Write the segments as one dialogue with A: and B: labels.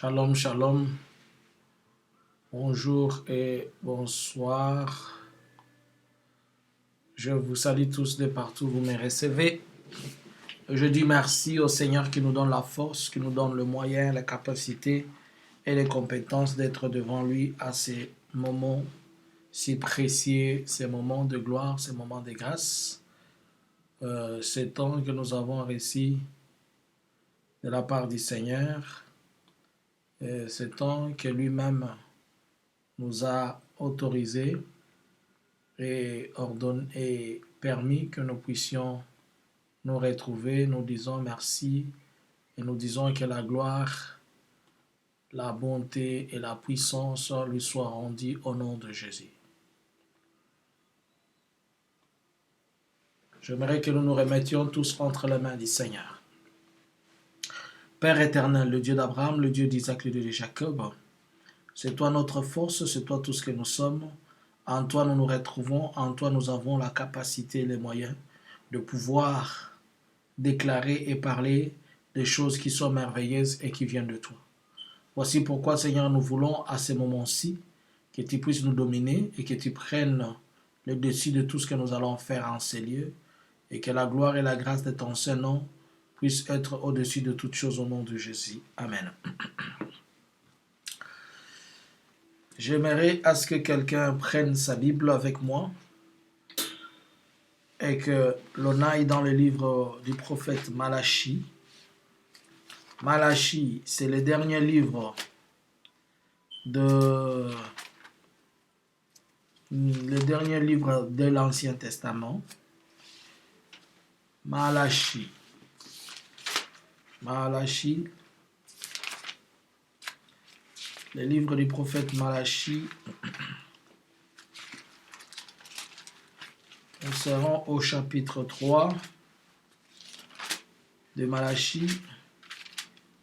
A: Shalom, shalom. Bonjour et bonsoir. Je vous salue tous de partout où vous me recevez. Je dis merci au Seigneur qui nous donne la force, qui nous donne le moyen, la capacité et les compétences d'être devant lui à ces moments si précieux, ces moments de gloire, ces moments de grâce. Ces temps que nous avons reçus de la part du Seigneur, ces temps que lui-même nous a autorisé et ordonné et permis que nous puissions nous retrouver. Nous disons merci et nous disons que la gloire, la bonté et la puissance lui soient rendues au nom de Jésus. J'aimerais que nous nous remettions tous entre les mains du Seigneur. Père éternel, le Dieu d'Abraham, le Dieu d'Isaac, le Dieu de Jacob, c'est toi notre force, c'est toi tout ce que nous sommes. En toi nous nous retrouvons, en toi nous avons la capacité et les moyens de pouvoir déclarer et parler des choses qui sont merveilleuses et qui viennent de toi. Voici pourquoi, Seigneur, nous voulons à ce moment-ci que tu puisses nous dominer et que tu prennes le dessus de tout ce que nous allons faire en ces lieux et que la gloire et la grâce de ton Saint-Nom puissent être au-dessus de toutes choses au nom de Jésus. Amen. J'aimerais à ce que quelqu'un prenne sa Bible avec moi et que l'on aille dans le livre du prophète Malachie. Malachie, c'est le dernier livre de l'Ancien Testament. Malachie, le livre du prophète Malachie. Nous serons au chapitre 3 de Malachie.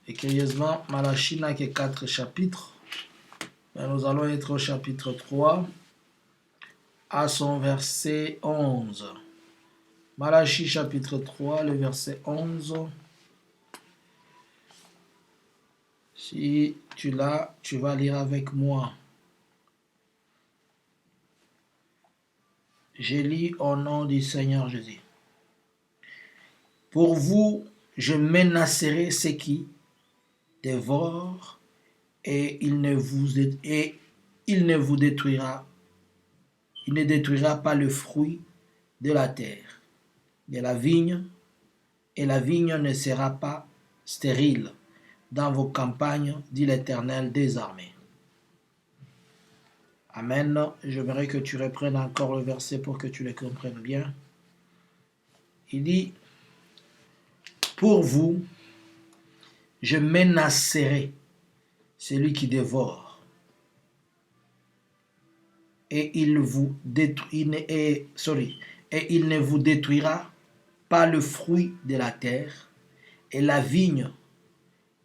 A: Et curieusement, Malachie n'a que 4 chapitres. Mais nous allons être au chapitre 3 à son verset 11. Malachie chapitre 3, le verset 11. Si tu l'as, tu vas lire avec moi. Je lis au nom du Seigneur Jésus. Pour vous, je menacerai ceux qui dévorent et il ne détruira pas le fruit de la terre, de la vigne, et la vigne ne sera pas stérile dans vos campagnes, dit l'Éternel des armées. Amen. J'aimerais que tu reprennes encore le verset pour que tu le comprennes bien. Il dit, pour vous, je menacerai celui qui dévore, et il ne vous détruira pas le fruit de la terre, et la vigne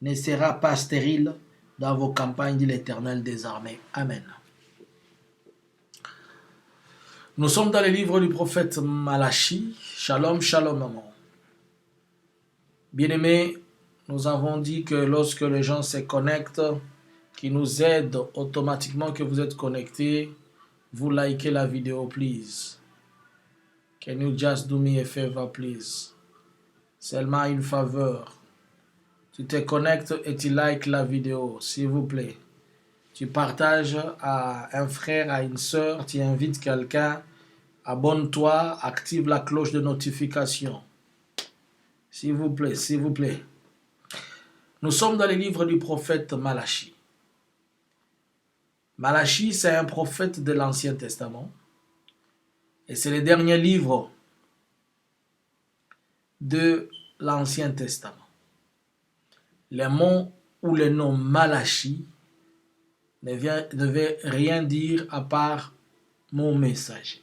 A: ne sera pas stérile dans vos campagnes, dit l'Éternel des armées. Amen. Nous sommes dans le livre du prophète Malachie. Shalom, shalom, maman. Bien-aimés, nous avons dit que lorsque les gens se connectent, qui nous aident automatiquement que vous êtes connectés, vous likez la vidéo, please. Can you just do me a favor, please? Seulement une faveur. Tu te connectes et tu likes la vidéo, s'il vous plaît. Tu partages à un frère, à une sœur, tu invites quelqu'un, abonne-toi, active la cloche de notification. S'il vous plaît, s'il vous plaît. Nous sommes dans le livre du prophète Malachie. Malachie, c'est un prophète de l'Ancien Testament. Et c'est le dernier livre de l'Ancien Testament. Le mot ou le nom Malachie ne veut rien dire à part mon messager.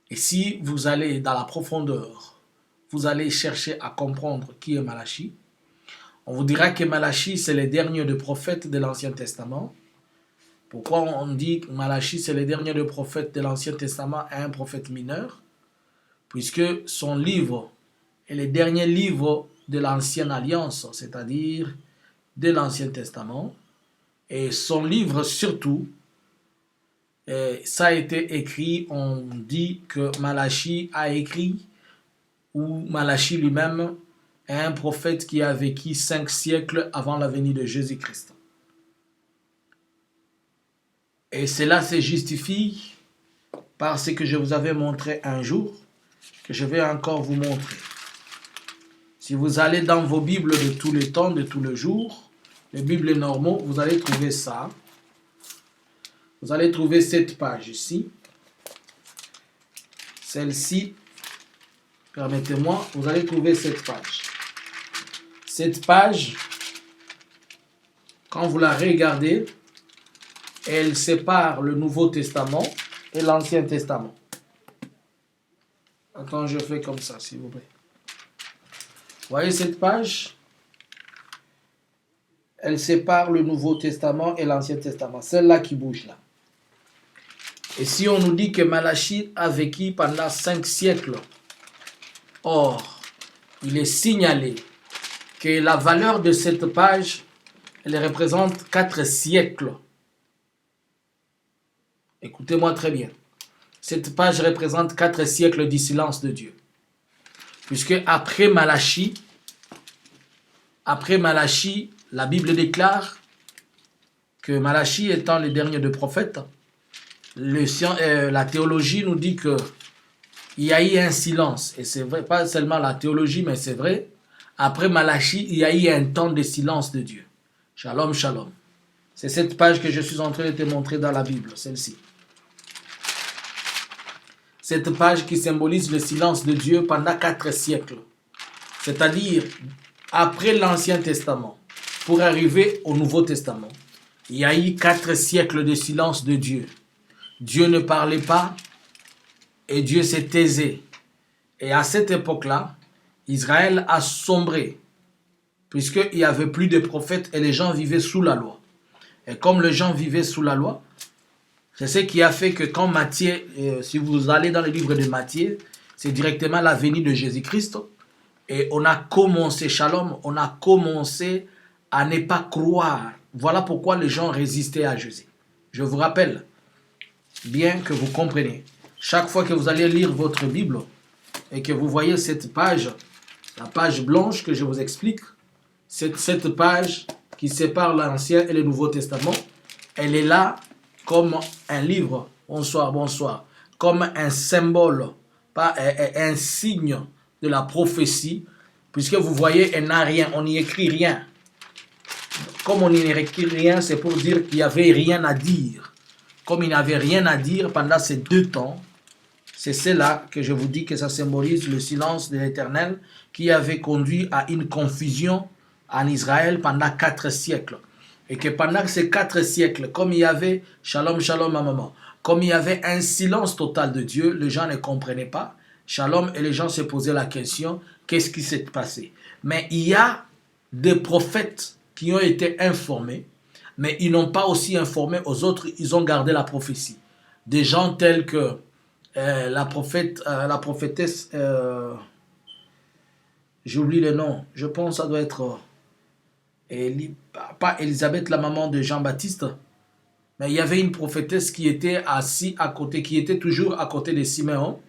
A: Et si vous allez dans la profondeur, vous allez chercher à comprendre qui est Malachie, on vous dira que Malachie, c'est le dernier des prophètes de l'Ancien Testament. Pourquoi on dit que Malachie, c'est le dernier des prophètes de l'Ancien Testament et un prophète mineur? Puisque son livre est le dernier livre de l'Ancienne Alliance, c'est-à-dire de l'Ancien Testament. Et son livre surtout, ça a été écrit, on dit que Malachie a écrit, ou Malachie lui-même est un prophète qui a vécu 5 siècles avant la venue de Jésus-Christ. Et cela se justifie par ce que je vous avais montré un jour, que je vais encore vous montrer. Si vous allez dans vos Bibles de tous les temps, de tous les jours, les Bibles normaux, vous allez trouver ça. Vous allez trouver cette page ici. Celle-ci, permettez-moi, vous allez trouver cette page. Cette page, quand vous la regardez, elle sépare le Nouveau Testament et l'Ancien Testament. Attends, je fais comme ça, s'il vous plaît. Vous voyez cette page? Elle sépare le Nouveau Testament et l'Ancien Testament. Celle-là qui bouge là. Et si on nous dit que Malachie a vécu pendant 5 siècles, or, il est signalé que la valeur de cette page, elle représente 4 siècles. Écoutez-moi très bien. Cette page représente 4 siècles du silence de Dieu. Puisque après Malachie, la Bible déclare que Malachie étant le dernier des prophètes, la théologie nous dit que il y a eu un silence. Et c'est vrai, pas seulement la théologie, mais c'est vrai. Après Malachie, il y a eu un temps de silence de Dieu. Shalom, shalom. C'est cette page que je suis en train de te montrer dans la Bible, celle-ci. Cette page qui symbolise le silence de Dieu pendant 4 siècles. C'est-à-dire, après l'Ancien Testament, pour arriver au Nouveau Testament, il y a eu 4 siècles de silence de Dieu. Dieu ne parlait pas et Dieu s'est taisé. Et à cette époque-là, Israël a sombré, puisqu'il n'y avait plus de prophètes et les gens vivaient sous la loi. Et comme les gens vivaient sous la loi, c'est ce qui a fait que quand Matthieu, si vous allez dans le livre de Matthieu, c'est directement la venue de Jésus-Christ. Et on a commencé, shalom, on a commencé à ne pas croire. Voilà pourquoi les gens résistaient à Jésus. Je vous rappelle, bien que vous compreniez, chaque fois que vous allez lire votre Bible et que vous voyez cette page, la page blanche que je vous explique, cette page qui sépare l'Ancien et le Nouveau Testament, elle est là comme un livre, bonsoir, bonsoir, comme un symbole, pas un signe de la prophétie, puisque vous voyez, elle n'a rien, on n'y écrit rien. Comme on n'y écrit rien, c'est pour dire qu'il n'y avait rien à dire. Comme il n'y avait rien à dire pendant ces 2 temps, c'est cela que je vous dis que ça symbolise le silence de l'Éternel qui avait conduit à une confusion en Israël pendant 4 siècles. Et que pendant ces 4 siècles, comme il y avait, shalom, shalom, ma maman, comme il y avait un silence total de Dieu, les gens ne comprenaient pas, shalom, et les gens se posaient la question, qu'est-ce qui s'est passé? Mais il y a des prophètes qui ont été informés, mais ils n'ont pas aussi informé aux autres, ils ont gardé la prophétie. Des gens tels que la prophétesse, j'oublie le nom, je pense que ça doit être... pas Élisabeth, la maman de Jean-Baptiste, mais il y avait une prophétesse qui était assise à côté, qui était toujours à côté de Siméon,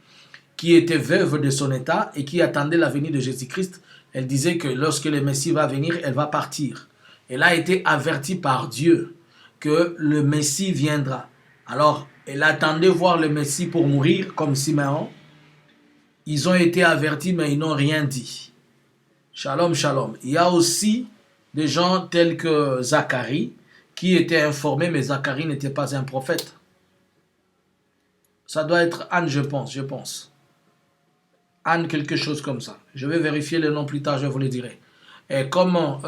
A: qui était veuve de son état et qui attendait la venue de Jésus-Christ. Elle disait que lorsque le Messie va venir, elle va partir. Elle a été avertie par Dieu que le Messie viendra. Alors, elle attendait voir le Messie pour mourir, comme Siméon. Ils ont été avertis, mais ils n'ont rien dit. Shalom, shalom. Il y a aussi des gens tels que Zacharie, qui étaient informés, mais Zacharie n'était pas un prophète. Ça doit être Anne, je pense. Anne, quelque chose comme ça. Je vais vérifier le nom plus tard, je vous le dirai. Et comment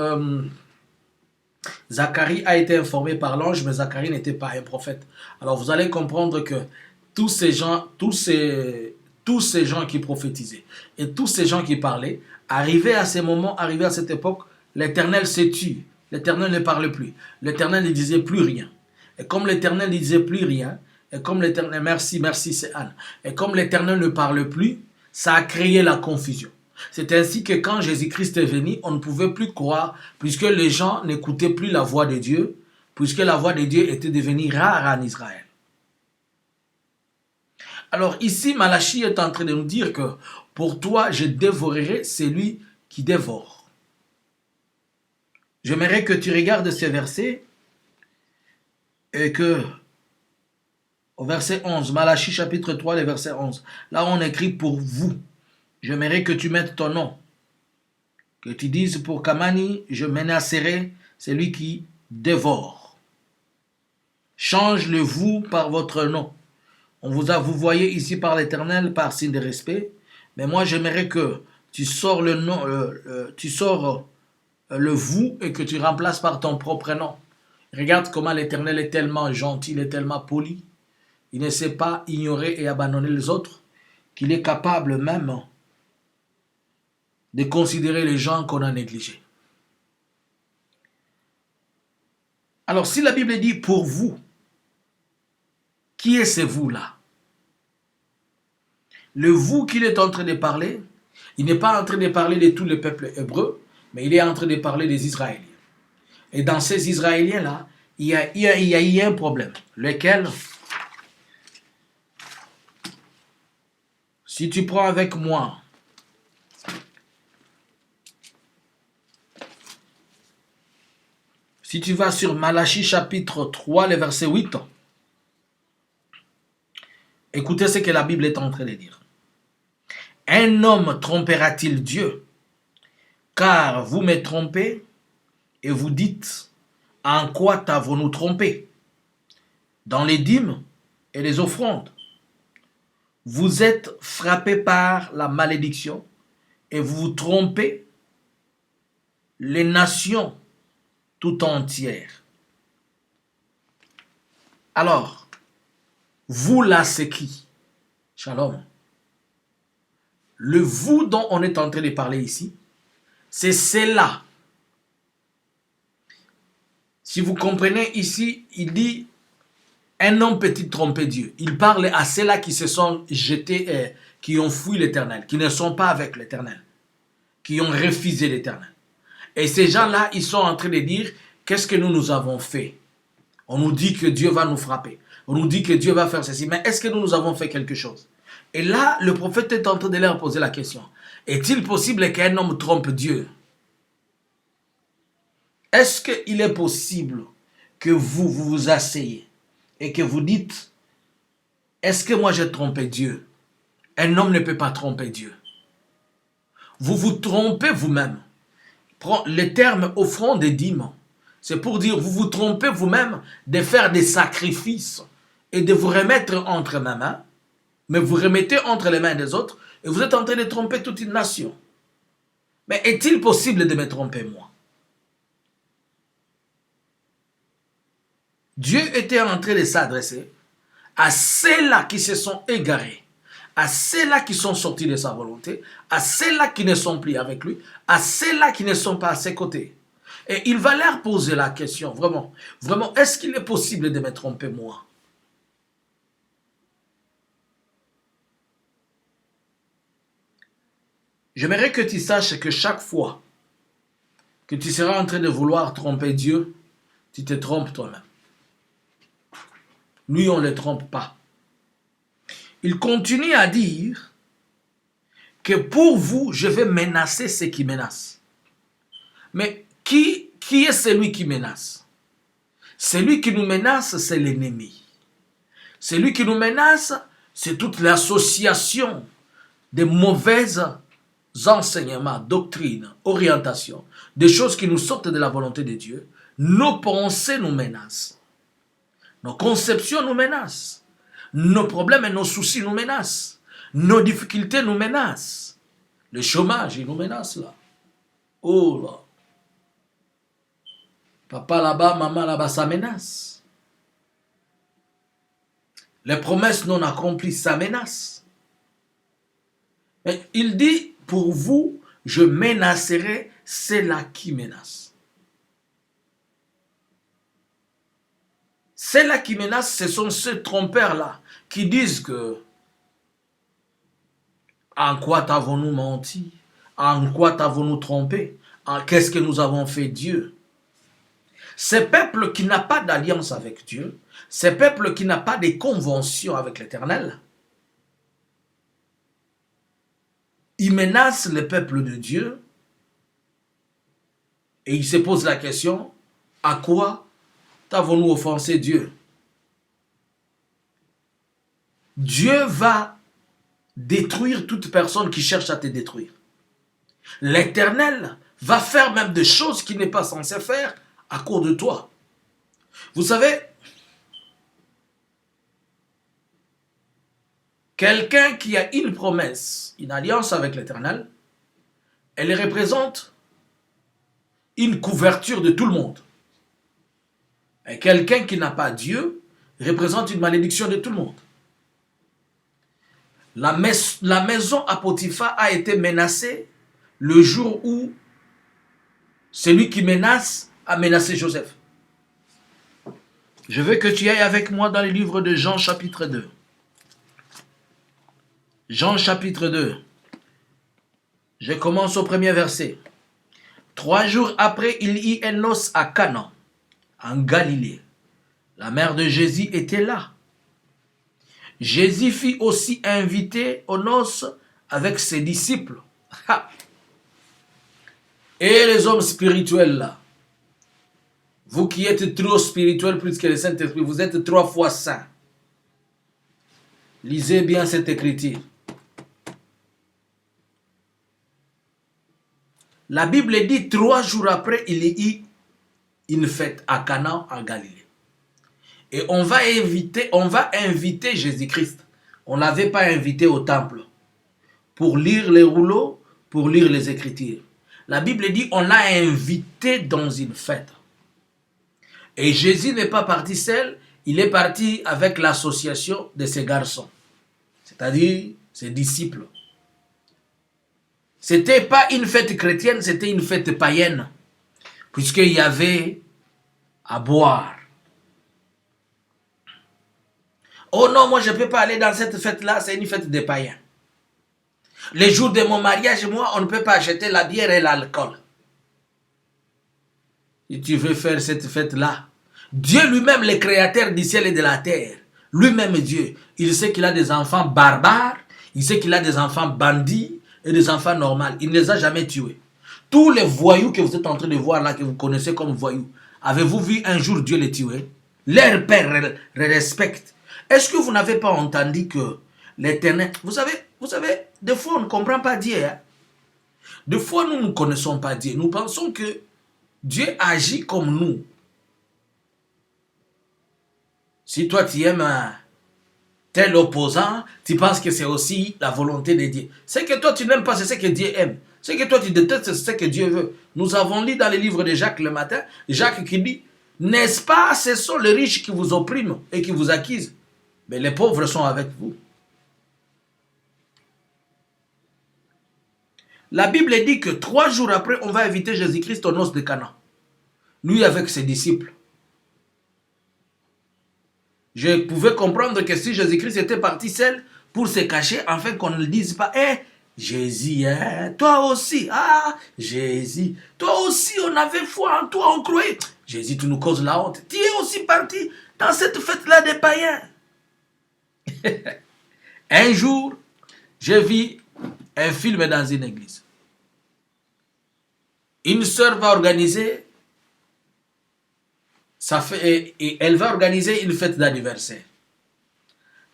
A: Zacharie a été informé par l'ange, mais Zacharie n'était pas un prophète. Alors vous allez comprendre que tous ces gens qui prophétisaient et tous ces gens qui parlaient, arrivaient à ces moments, arrivaient à cette époque, l'Éternel s'est tué. L'Éternel ne parlait plus. L'Éternel ne disait plus rien. Et comme l'Éternel ne disait plus rien, et comme l'Éternel, merci, c'est Anne. Et comme l'Éternel ne parle plus, ça a créé la confusion. C'est ainsi que quand Jésus-Christ est venu, on ne pouvait plus croire, puisque les gens n'écoutaient plus la voix de Dieu, puisque la voix de Dieu était devenue rare en Israël. Alors ici, Malachie est en train de nous dire que pour toi, je dévorerai celui qui dévore. J'aimerais que tu regardes ces versets et que au verset 11, Malachie chapitre 3, le verset 11, là on écrit pour vous. J'aimerais que tu mettes ton nom. Que tu dises pour Kamani, je menacerai celui qui dévore. Change le vous par votre nom. Vous voyez ici par l'Éternel par signe de respect. Mais moi j'aimerais que tu sors le nom, tu sors le vous et que tu remplaces par ton propre nom. Regarde comment l'Éternel est tellement gentil, il est tellement poli. Il ne sait pas ignorer et abandonner les autres, qu'il est capable même de considérer les gens qu'on a négligés. Alors si la Bible dit pour vous, qui est ce vous-là? Le vous qu'il est en train de parler, il n'est pas en train de parler de tout le peuple hébreu, mais il est en train de parler des Israéliens. Et dans ces Israéliens-là, il y a eu un problème, lequel, si tu prends avec moi, si tu vas sur Malachie chapitre 3, le verset 8, écoutez ce que la Bible est en train de dire. Un homme trompera-t-il Dieu? Car vous me trompez et vous dites, en quoi t'avons-nous trompé? Dans les dîmes et les offrandes. Vous êtes frappés par la malédiction et vous vous trompez les nations tout entières. Alors, vous là, c'est qui? Shalom. Le vous dont on est en train de parler ici, c'est cela. Si vous comprenez ici, il dit un homme peut-il tromper Dieu. Il parle à ceux-là qui se sont jetés, qui ont fui l'Éternel, qui ne sont pas avec l'Éternel, qui ont refusé l'Éternel. Et ces gens-là, ils sont en train de dire, qu'est-ce que nous avons fait? On nous dit que Dieu va nous frapper. On nous dit que Dieu va faire ceci. Mais est-ce que nous avons fait quelque chose? Et là, le prophète est en train de leur poser la question. Est-il possible qu'un homme trompe Dieu? Est-ce qu'il est possible que vous vous asseyez et que vous dites, est-ce que moi j'ai trompé Dieu? Un homme ne peut pas tromper Dieu. Vous vous trompez vous-même. Le terme offrande des dîmes, c'est pour dire vous vous trompez vous-même de faire des sacrifices et de vous remettre entre mes mains, mais vous remettez entre les mains des autres et vous êtes en train de tromper toute une nation. Mais est-il possible de me tromper moi? Dieu était en train de s'adresser à ceux-là qui se sont égarés, à ceux-là qui sont sortis de sa volonté, à ceux-là qui ne sont plus avec lui, à ceux-là qui ne sont pas à ses côtés. Et il va leur poser la question, vraiment, est-ce qu'il est possible de me tromper moi? J'aimerais que tu saches que chaque fois que tu seras en train de vouloir tromper Dieu, tu te trompes toi-même. Lui, on ne le trompe pas. Il continue à dire que pour vous, je vais menacer ceux qui menacent. Mais qui est celui qui menace? Celui qui nous menace, c'est l'ennemi. Celui qui nous menace, c'est toute l'association de mauvais enseignements, doctrines, orientations, des choses qui nous sortent de la volonté de Dieu. Nos pensées nous menacent. Nos conceptions nous menacent. Nos problèmes et nos soucis nous menacent. Nos difficultés nous menacent. Le chômage, il nous menace là. Oh là. Papa là-bas, maman là-bas, ça menace. Les promesses non accomplies, ça menace. Mais il dit, pour vous, je menacerai ceux-là qui menacent. Ceux-là qui menacent, ce sont ces trompeurs-là qui disent que en quoi t'avons-nous menti? En quoi avons-nous trompé? Qu'est-ce que nous avons fait Dieu? Ces peuples qui n'ont pas d'alliance avec Dieu, ces peuples qui n'ont pas de convention avec l'Éternel, ils menacent le peuple de Dieu et ils se posent la question, à quoi avons-nous offensé Dieu? Dieu va détruire toute personne qui cherche à te détruire. L'Éternel va faire même des choses qu'il n'est pas censé faire à cause de toi. Vous savez, quelqu'un qui a une promesse, une alliance avec l'Éternel, elle représente une couverture de tout le monde. Et quelqu'un qui n'a pas Dieu représente une malédiction de tout le monde. La maison à Potiphar a été menacée le jour où celui qui menace a menacé Joseph. Je veux que tu ailles avec moi dans le livre de Jean chapitre 2. Jean chapitre 2. Je commence au premier verset. 3 jours après, il y eut un noce à Cana, en Galilée. La mère de Jésus était là. Jésus fut aussi invité aux noces avec ses disciples. Et les hommes spirituels là, vous qui êtes trop spirituels plus que le Saint-Esprit, vous êtes 3 fois saints. Lisez bien cette écriture. La Bible dit 3 jours après, il y eut une fête à Cana en Galilée. Et on va inviter Jésus-Christ. On ne l'avait pas invité au temple pour lire les rouleaux, pour lire les Écritures. La Bible dit on l'a invité dans une fête. Et Jésus n'est pas parti seul, il est parti avec l'association de ses garçons, c'est-à-dire ses disciples. Ce n'était pas une fête chrétienne, c'était une fête païenne, puisqu'il y avait à boire. Oh non, moi je ne peux pas aller dans cette fête-là, c'est une fête des païens. Les jours de mon mariage, moi, on ne peut pas acheter la bière et l'alcool. Si tu veux faire cette fête-là, Dieu lui-même, le créateur du ciel et de la terre, lui-même Dieu, il sait qu'il a des enfants barbares, il sait qu'il a des enfants bandits et des enfants normaux. Il ne les a jamais tués. Tous les voyous que vous êtes en train de voir là, que vous connaissez comme voyous, avez-vous vu un jour Dieu les tuer? Leur père les respecte. Est-ce que vous n'avez pas entendu que l'Éternel... Vous savez, des fois on ne comprend pas Dieu. Hein? Des fois nous ne connaissons pas Dieu. Nous pensons que Dieu agit comme nous. Si toi tu aimes tel opposant, tu penses que c'est aussi la volonté de Dieu. Ce que toi tu n'aimes pas, c'est ce que Dieu aime. Ce que toi tu détestes, c'est ce que Dieu veut. Nous avons lu dans le livre de Jacques le matin, Jacques qui dit, n'est-ce pas, ce sont les riches qui vous oppriment et qui vous accusent, mais les pauvres sont avec vous. La Bible dit que 3 jours après, on va inviter Jésus-Christ aux noces de Cana. Lui avec ses disciples. Je pouvais comprendre que si Jésus-Christ était parti seul pour se cacher, afin qu'on ne dise pas, Jésus, hein, toi aussi, Jésus, toi aussi, on avait foi en toi, on croyait. Jésus, tu nous causes la honte. Tu es aussi parti dans cette fête-là des païens. Un jour, j'ai vu un film dans une église. Une sœur va organiser, et elle va organiser une fête d'anniversaire.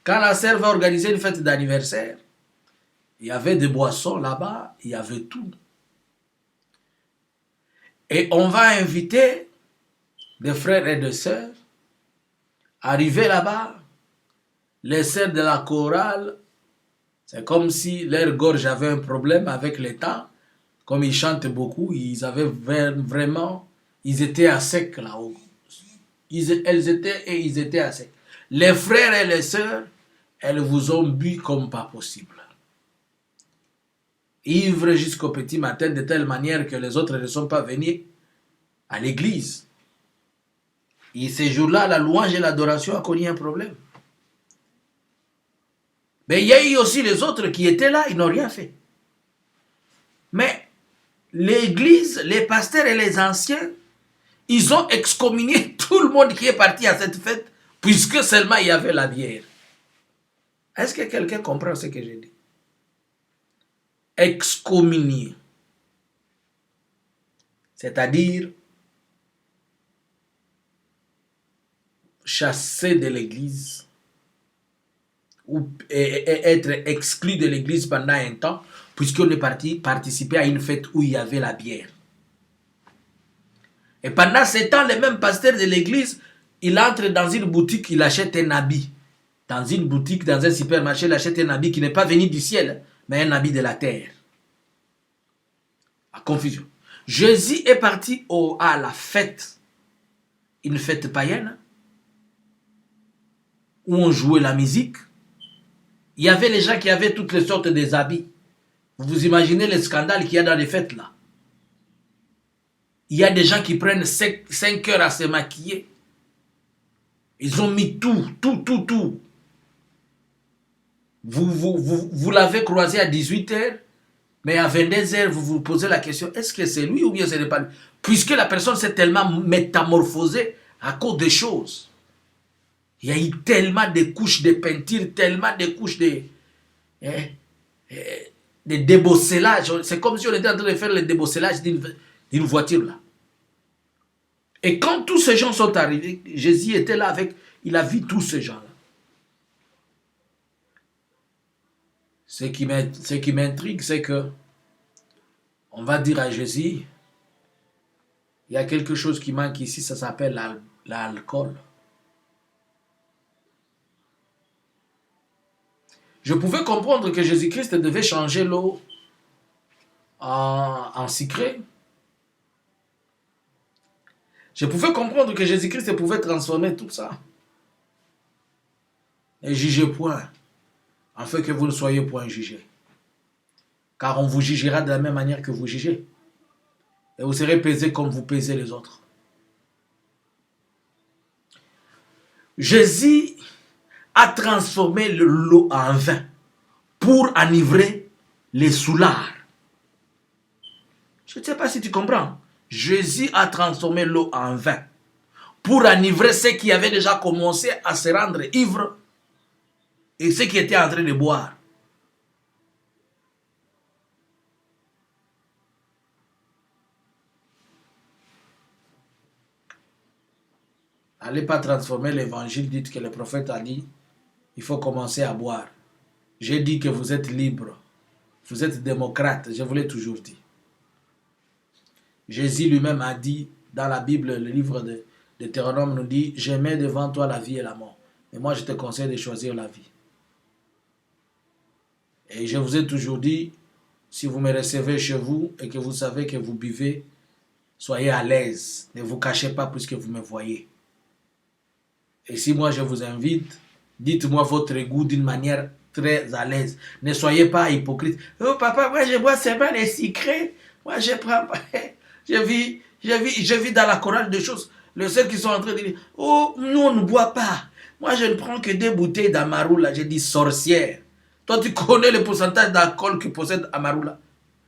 A: Quand la sœur va organiser une fête d'anniversaire, il y avait des boissons là-bas, il y avait tout. Et on va inviter des frères et des sœurs. Arrivés là-bas, les sœurs de la chorale, c'est comme si leur gorge avait un problème avec le temps. Comme ils chantent beaucoup, ils avaient vraiment, ils étaient à sec là-haut. Ils étaient à sec. Les frères et les sœurs, elles vous ont bu comme pas possible. Ivres jusqu'au petit matin de telle manière que les autres ne sont pas venus à l'église. Et ces jours-là, la louange et l'adoration a connu un problème. Mais il y a eu aussi les autres qui étaient là, ils n'ont rien fait. Mais l'église, les pasteurs et les anciens, ils ont excommunié tout le monde qui est parti à cette fête, puisque seulement il y avait la bière. Est-ce que quelqu'un comprend ce que j'ai dit? Excommunier. C'est-à-dire chasser de l'église ou être exclu de l'église pendant un temps, puisqu'on est parti participer à une fête où il y avait la bière. Et pendant ce temps, le même pasteur de l'église, il entre dans une boutique, il achète un habit. Dans une boutique, dans un supermarché, il achète un habit qui n'est pas venu du ciel, mais un habit de la terre. La confusion. Jésus est parti à la fête, une fête païenne, où on jouait la musique. Il y avait les gens qui avaient toutes les sortes des habits. Vous imaginez le scandale qu'il y a dans les fêtes là. Il y a des gens qui prennent 5 heures à se maquiller. Ils ont mis tout. Vous l'avez croisé à 18 heures, mais à 22 heures, vous vous posez la question, est-ce que c'est lui ou bien ce n'est pas lui? Puisque la personne s'est tellement métamorphosée à cause des choses. Il y a eu tellement de couches de peinture, tellement de couches de débosselage. C'est comme si on était en train de faire le débosselage d'une voiture là. Et quand tous ces gens sont arrivés, Jésus était là avec, il a vu tous ces gens-là. Ce qui m'intrigue, c'est que on va dire à Jésus, il y a quelque chose qui manque ici, ça s'appelle l'alcool. Je pouvais comprendre que Jésus-Christ devait changer l'eau en sucré. Je pouvais comprendre que Jésus-Christ pouvait transformer tout ça. Et juger point, afin que vous ne soyez point jugés. Car on vous jugera de la même manière que vous jugez. Et vous serez pesés comme vous pesez les autres. Jésus a transformé l'eau en vin pour enivrer les soulards. Je ne sais pas si tu comprends. Jésus a transformé l'eau en vin pour enivrer ceux qui avaient déjà commencé à se rendre ivres et ceux qui étaient en train de boire. N'allez pas transformer l'évangile, dites que le prophète a dit, il faut commencer à boire. J'ai dit que vous êtes libre, vous êtes démocrate, je vous l'ai toujours dit. Jésus lui-même a dit, dans la Bible, le livre de Deutéronome nous dit, je mets devant toi la vie et la mort. Et moi, je te conseille de choisir la vie. Et je vous ai toujours dit, si vous me recevez chez vous et que vous savez que vous buvez, soyez à l'aise. Ne vous cachez pas puisque vous me voyez. Et si moi je vous invite, dites-moi votre goût d'une manière très à l'aise. Ne soyez pas hypocrite. Oh papa, moi je bois seulement les sucrés. Moi je prends pas. Je vis dans la chorale de choses. Les seuls qui sont en train de dire, oh, nous on ne boit pas. Moi je ne prends que 2 bouteilles d'Amarula. J'ai dit sorcière. Toi tu connais le pourcentage d'alcool que possède Amarula.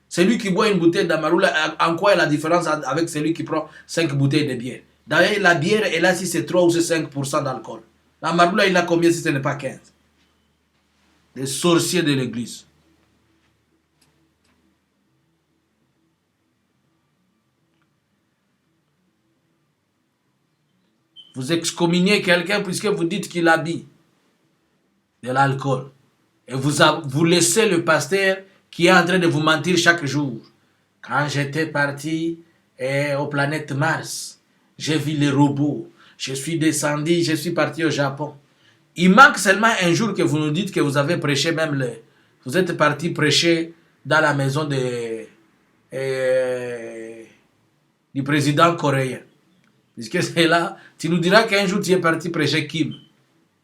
A: Celui qui boit une bouteille d'Amarula, en quoi est la différence avec celui qui prend 5 bouteilles de bière? D'ailleurs, la bière est là si c'est 3 ou c'est 5% d'alcool. L'Amarula, il a combien si ce n'est pas 15? Des sorciers de l'église. Vous excommuniez quelqu'un puisque vous dites qu'il habille de l'alcool. Et vous laissez le pasteur qui est en train de vous mentir chaque jour. Quand j'étais parti aux planètes Mars, j'ai vu les robots, je suis descendu, je suis parti au Japon. Il manque seulement un jour que vous nous dites que vous avez prêché même vous êtes parti prêcher dans la maison du président coréen. Puisque c'est là, tu nous diras qu'un jour tu es parti prêcher Kim.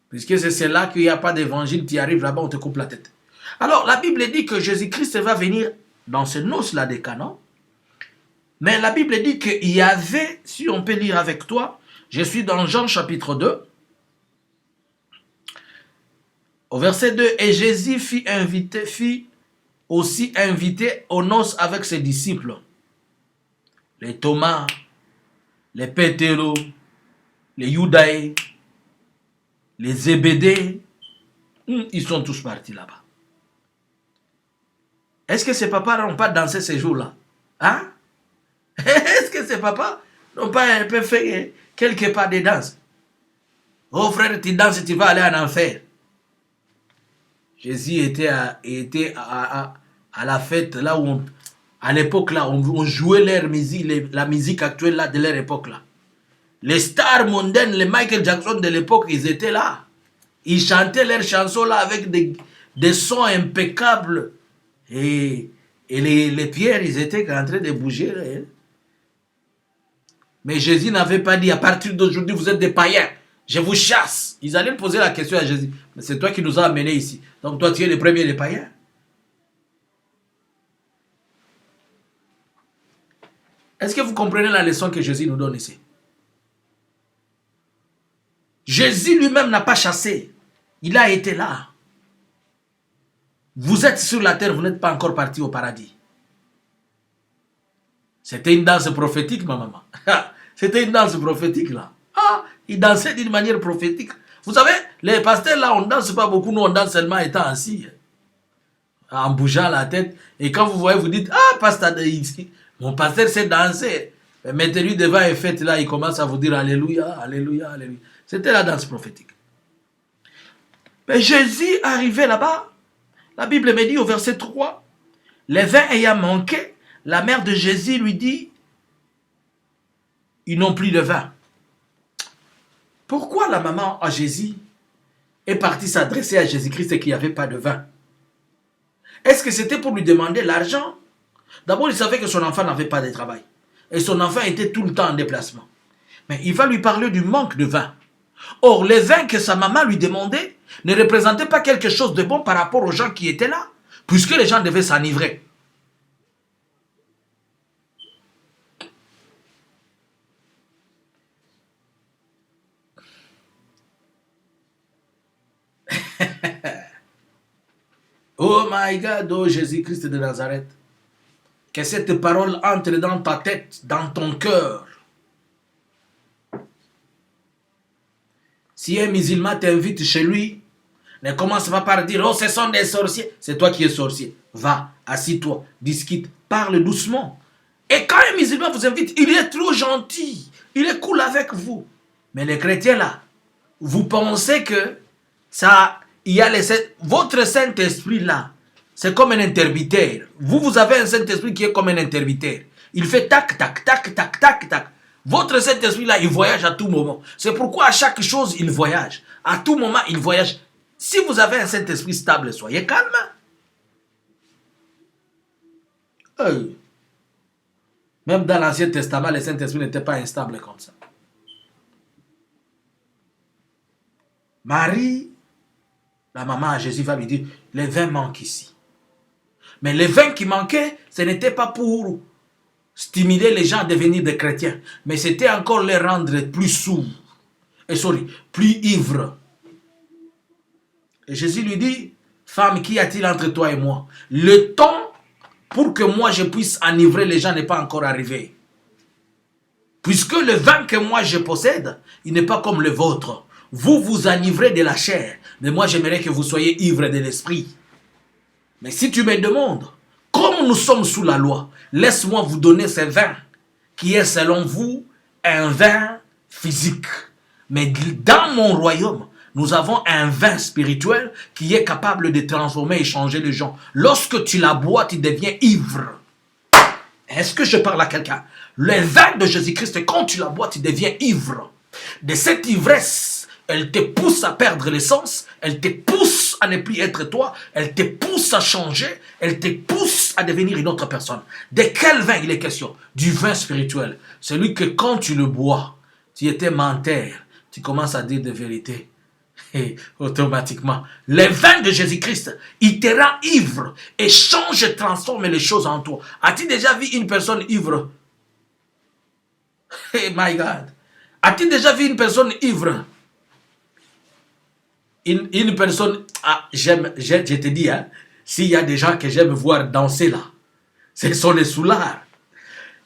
A: Puisque c'est là qu'il n'y a pas d'évangile, tu arrives là-bas, on te coupe la tête. Alors, la Bible dit que Jésus-Christ va venir dans ce noces-là des Canaan. Mais la Bible dit qu'il y avait, si on peut lire avec toi, je suis dans Jean chapitre 2, au verset 2, et Jésus fit aussi invité aux noces avec ses disciples. Les Thomas, les Pétéro, les Judaï, les Zébédée, ils sont tous partis là-bas. Est-ce que ces papas n'ont pas dansé ces jours-là? Hein? Est-ce que ces papas n'ont pas un peu fait quelque part des danses? Oh frère, tu danses, tu vas aller en enfer. Jésus était à la fête là où à l'époque là, on jouait leur musique, la musique actuelle là de leur époque là. Les stars mondaines, les Michael Jackson de l'époque, ils étaient là. Ils chantaient leurs chansons là avec des sons impeccables. Et les pierres, ils étaient en train de bouger. Hein. Mais Jésus n'avait pas dit, à partir d'aujourd'hui, vous êtes des païens. Je vous chasse. Ils allaient poser la question à Jésus. Mais c'est toi qui nous as amenés ici. Donc toi, tu es le premier des païens. Est-ce que vous comprenez la leçon que Jésus nous donne ici? Jésus lui-même n'a pas chassé. Il a été là. Vous êtes sur la terre, vous n'êtes pas encore parti au paradis. C'était une danse prophétique, ma maman. C'était une danse prophétique, là. Ah, il dansait d'une manière prophétique. Vous savez, les pasteurs, là, on ne danse pas beaucoup. Nous, on danse seulement étant assis. En bougeant la tête. Et quand vous voyez, vous dites, ah, pasteur, mon pasteur sait danser. Mettez-lui devant un fête, là, il commence à vous dire, alléluia, alléluia, alléluia. C'était la danse prophétique. Mais Jésus arrivait là-bas. La Bible me dit au verset 3, les vins ayant manqué, la mère de Jésus lui dit, ils n'ont plus de vin. Pourquoi la maman à Jésus est partie s'adresser à Jésus-Christ et qu'il n'y avait pas de vin? Est-ce que c'était pour lui demander l'argent? D'abord, il savait que son enfant n'avait pas de travail. Et son enfant était tout le temps en déplacement. Mais il va lui parler du manque de vin. Or, les vins que sa maman lui demandait ne représentaient pas quelque chose de bon par rapport aux gens qui étaient là, puisque les gens devaient s'enivrer. Oh my God, oh Jésus-Christ de Nazareth. Que cette parole entre dans ta tête, dans ton cœur. Si un musulman t'invite chez lui, ne commence pas par dire, oh ce sont des sorciers. C'est toi qui es sorcier. Va, assis-toi, discute, parle doucement. Et quand un musulman vous invite, il est trop gentil. Il est cool avec vous. Mais les chrétiens là, vous pensez que ça, il y a votre Saint-Esprit là, c'est comme un intermittent. Vous avez un Saint-Esprit qui est comme un intermittent. Il fait tac, tac, tac, tac, tac, tac. Votre Saint-Esprit là, il voyage à tout moment. C'est pourquoi à chaque chose, il voyage. À tout moment, il voyage. Si vous avez un Saint-Esprit stable, soyez calme. Hey. Même dans l'Ancien Testament, le Saint-Esprit n'était pas instable comme ça. Marie, la maman à Jésus va lui dire, les vins manquent ici. Mais les vins qui manquaient, ce n'était pas pour stimuler les gens à devenir des chrétiens, mais c'était encore les rendre plus sourds, plus ivres. Et Jésus lui dit, femme, qu'y a-t-il entre toi et moi? Le temps pour que moi je puisse enivrer les gens n'est pas encore arrivé. Puisque le vin que moi je possède, il n'est pas comme le vôtre. Vous vous enivrez de la chair, mais moi j'aimerais que vous soyez ivres de l'esprit. Mais si tu me demandes, comme nous sommes sous la loi, laisse-moi vous donner ce vin, qui est selon vous un vin physique. Mais dans mon royaume, nous avons un vin spirituel qui est capable de transformer et changer les gens. Lorsque tu la bois, tu deviens ivre. Est-ce que je parle à quelqu'un? Le vin de Jésus-Christ, quand tu la bois, tu deviens ivre. De cette ivresse, elle te pousse à perdre l'essence, elle te pousse à ne plus être toi, elle te pousse à changer, elle te pousse à devenir une autre personne. De quel vin il est question? Du vin spirituel. Celui que quand tu le bois, tu étais menteur, tu commences à dire des vérités. Et automatiquement, le vin de Jésus-Christ, il te rend ivre et change et transforme les choses en toi. As-tu déjà vu une personne ivre? Hey my God! As-tu déjà vu une personne ivre? Une personne, je te dis, hein, S'il y a des gens que j'aime voir danser là, ce sont les soulards.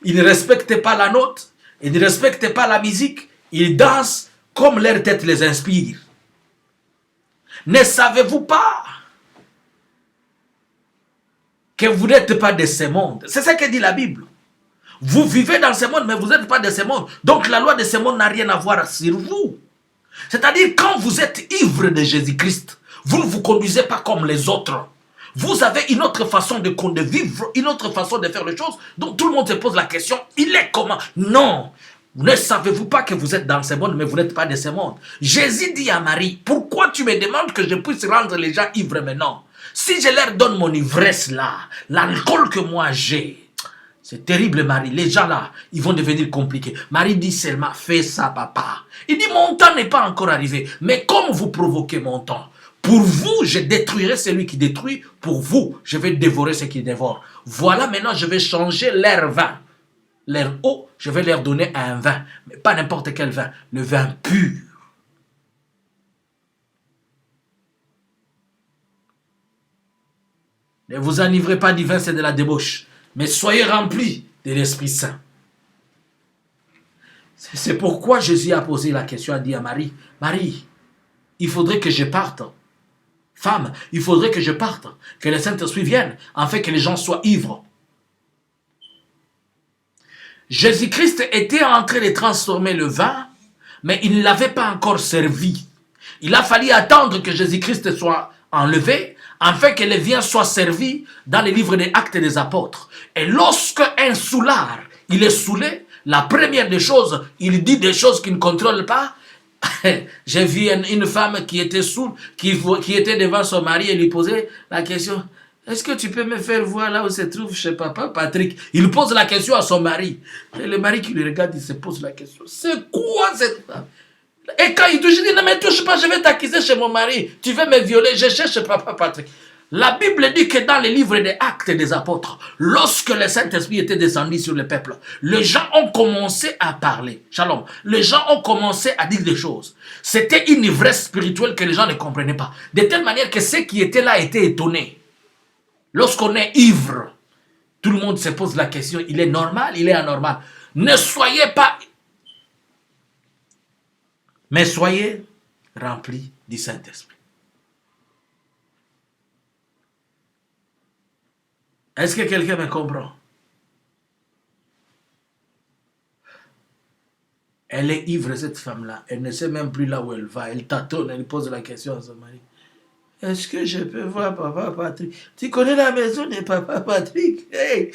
A: Ils ne respectent pas la note, ils ne respectent pas la musique, ils dansent comme leur tête les inspire. Ne savez-vous pas que vous n'êtes pas de ce monde? C'est ça que dit la Bible. Vous vivez dans ce monde, mais vous n'êtes pas de ce monde. Donc la loi de ce monde n'a rien à voir sur vous. C'est-à-dire, quand vous êtes ivre de Jésus-Christ, vous ne vous conduisez pas comme les autres. Vous avez une autre façon de vivre, une autre façon de faire les choses. Donc tout le monde se pose la question, il est comment? Non. Ne savez-vous pas que vous êtes dans ce monde, mais vous n'êtes pas de ce monde? Jésus dit à Marie, pourquoi tu me demandes que je puisse rendre les gens ivres maintenant? Si je leur donne mon ivresse là, l'alcool que moi j'ai, c'est terrible, Marie. Les gens là, ils vont devenir compliqués. Marie dit seulement, fais ça, papa. Il dit, mon temps n'est pas encore arrivé. Mais comme vous provoquez mon temps, pour vous, je détruirai celui qui détruit. Pour vous, je vais dévorer ce qui dévore. Voilà, maintenant, je vais changer leur vin. Leur eau, je vais leur donner un vin. Mais pas n'importe quel vin. Le vin pur. Ne vous enivrez pas du vin, c'est de la débauche. Mais soyez remplis de l'Esprit Saint. C'est pourquoi Jésus a posé la question, a dit à Marie, Marie, il faudrait que je parte. Femme, il faudrait que je parte, que le Saint-Esprit vienne, afin que les gens soient ivres. Jésus-Christ était en train de transformer le vin, mais il ne l'avait pas encore servi. Il a fallu attendre que Jésus-Christ soit enlevé, afin que le vin soit servi dans les livres des Actes des Apôtres. Et lorsque un soulard, il est saoulé, la première des choses, il dit des choses qu'il ne contrôle pas. J'ai vu une femme qui était saoule, qui était devant son mari et lui posait la question, est-ce que tu peux me faire voir là où se trouve chez papa Patrick? Il pose la question à son mari. Et le mari qui le regarde, il se pose la question, c'est quoi cette femme? Et quand il touche, il dit, ne me touche pas, je vais t'accuser chez mon mari. Tu veux me violer, je cherche papa Patrick. La Bible dit que dans les livres des Actes des Apôtres, lorsque le Saint-Esprit était descendu sur le peuple, les gens ont commencé à parler. Shalom. Les gens ont commencé à dire des choses. C'était une ivresse spirituelle que les gens ne comprenaient pas. De telle manière que ceux qui étaient là étaient étonnés. Lorsqu'on est ivre, tout le monde se pose la question, il est normal, il est anormal. Ne soyez pas... Mais soyez remplis du Saint-Esprit. Est-ce que quelqu'un me comprend? Elle est ivre, cette femme-là. Elle ne sait même plus là où elle va. Elle tâtonne, elle pose la question à son mari. Est-ce que je peux voir papa Patrick? Tu connais la maison de papa Patrick? Hey!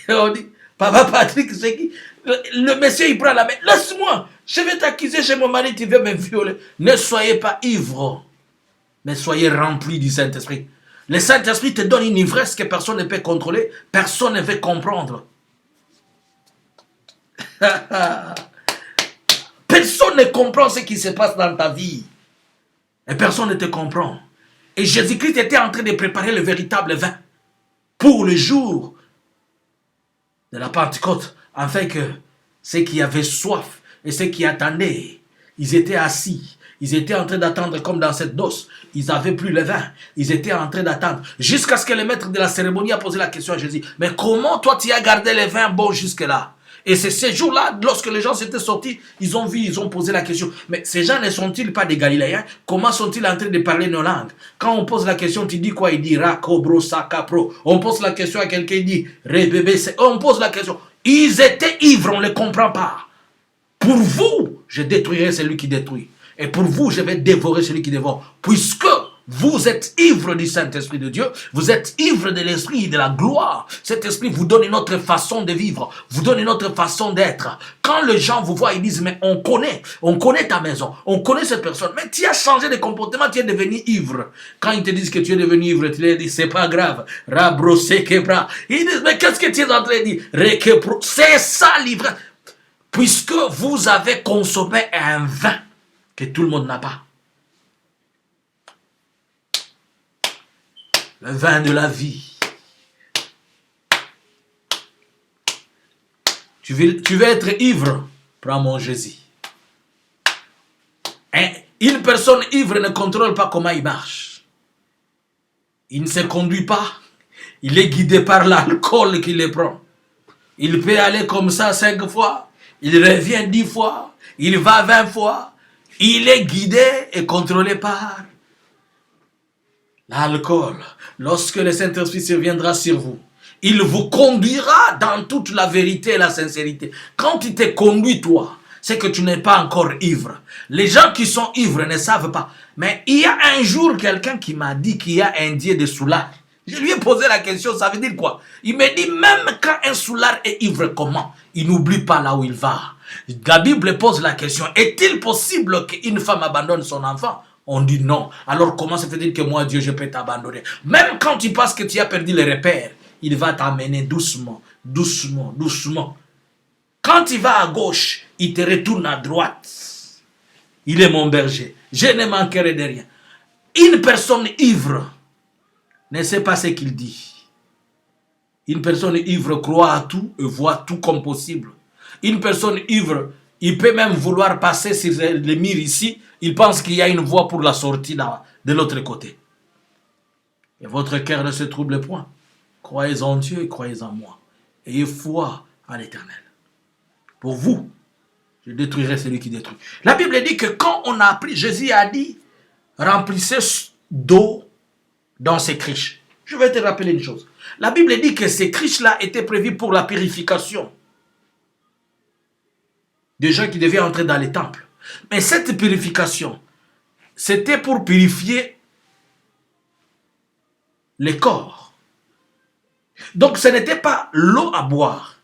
A: On dit, papa Patrick, c'est qui? Le monsieur, il prend la main. Laisse-moi, je vais t'accuser chez mon mari, tu veux me violer. Ne soyez pas ivres, mais soyez remplis du Saint-Esprit. Le Saint-Esprit te donne une ivresse que personne ne peut contrôler, personne ne veut comprendre. Personne ne comprend ce qui se passe dans ta vie. Et personne ne te comprend. Et Jésus-Christ était en train de préparer le véritable vin pour le jour de la Pentecôte, afin que ceux qui avaient soif et ceux qui attendaient, ils étaient assis. Ils étaient en train d'attendre comme dans cette noce. Ils n'avaient plus le vin. Ils étaient en train d'attendre. Jusqu'à ce que le maître de la cérémonie a posé la question à Jésus. Mais comment toi tu as gardé le vin bon jusque-là? Et c'est ces jours-là, lorsque les gens s'étaient sortis, ils ont vu, ils ont posé la question. Mais ces gens ne sont-ils pas des Galiléens? Comment sont-ils en train de parler nos langues? Quand on pose la question, tu dis quoi? Il dit Rakobro Sakapro. On pose la question à quelqu'un, il dit Rebebe. On pose la question. Ils étaient ivres, on ne les comprend pas. Pour vous, je détruirai celui qui détruit. Et pour vous, je vais dévorer celui qui dévore. Puisque vous êtes ivre du Saint-Esprit de Dieu, vous êtes ivre de l'Esprit et de la gloire. Cet Esprit vous donne une autre façon de vivre, vous donne une autre façon d'être. Quand les gens vous voient, ils disent, mais on connaît ta maison, on connaît cette personne, mais tu as changé de comportement, tu es devenu ivre. Quand ils te disent que tu es devenu ivre, tu leur dis, c'est pas grave. Ils disent, mais qu'est-ce que tu es en train de dire? C'est ça l'ivresse. Puisque vous avez consommé un vin que tout le monde n'a pas. Le vin de la vie. Tu veux être ivre? Prends mon Jésus. Une personne ivre ne contrôle pas comment il marche. Il ne se conduit pas. Il est guidé par l'alcool qui le prend. Il peut aller comme ça 5 fois. Il revient 10 fois. Il va 20 fois. Il est guidé et contrôlé par l'alcool. Lorsque le Saint-Esprit surviendra sur vous, il vous conduira dans toute la vérité et la sincérité. Quand il te conduit, toi, c'est que tu n'es pas encore ivre. Les gens qui sont ivres ne savent pas. Mais il y a un jour quelqu'un qui m'a dit qu'il y a un Dieu de soulard. Je lui ai posé la question, ça veut dire quoi? Il me dit, même quand un soulard est ivre, comment? Il n'oublie pas là où il va. La Bible pose la question, est-il possible qu'une femme abandonne son enfant? On dit non. Alors comment se fait-il que moi, Dieu, je peux t'abandonner? Même quand tu penses que tu as perdu les repères, il va t'amener doucement, doucement, doucement. Quand il va à gauche, il te retourne à droite. Il est mon berger. Je ne manquerai de rien. Une personne ivre ne sait pas ce qu'il dit. Une personne ivre croit à tout et voit tout comme possible. Une personne ivre, il peut même vouloir passer sur le mur ici. Il pense qu'il y a une voie pour la sortie là, de l'autre côté. Et votre cœur ne se trouble point. Croyez en Dieu et croyez en moi. Ayez foi en l'Éternel. Pour vous, je détruirai celui qui détruit. La Bible dit que quand on a appris, Jésus a dit, remplissez d'eau dans ces criches. Je vais te rappeler une chose. La Bible dit que ces criches-là étaient prévues pour la purification des gens qui devaient entrer dans les temples. Mais cette purification, c'était pour purifier les corps. Donc ce n'était pas l'eau à boire.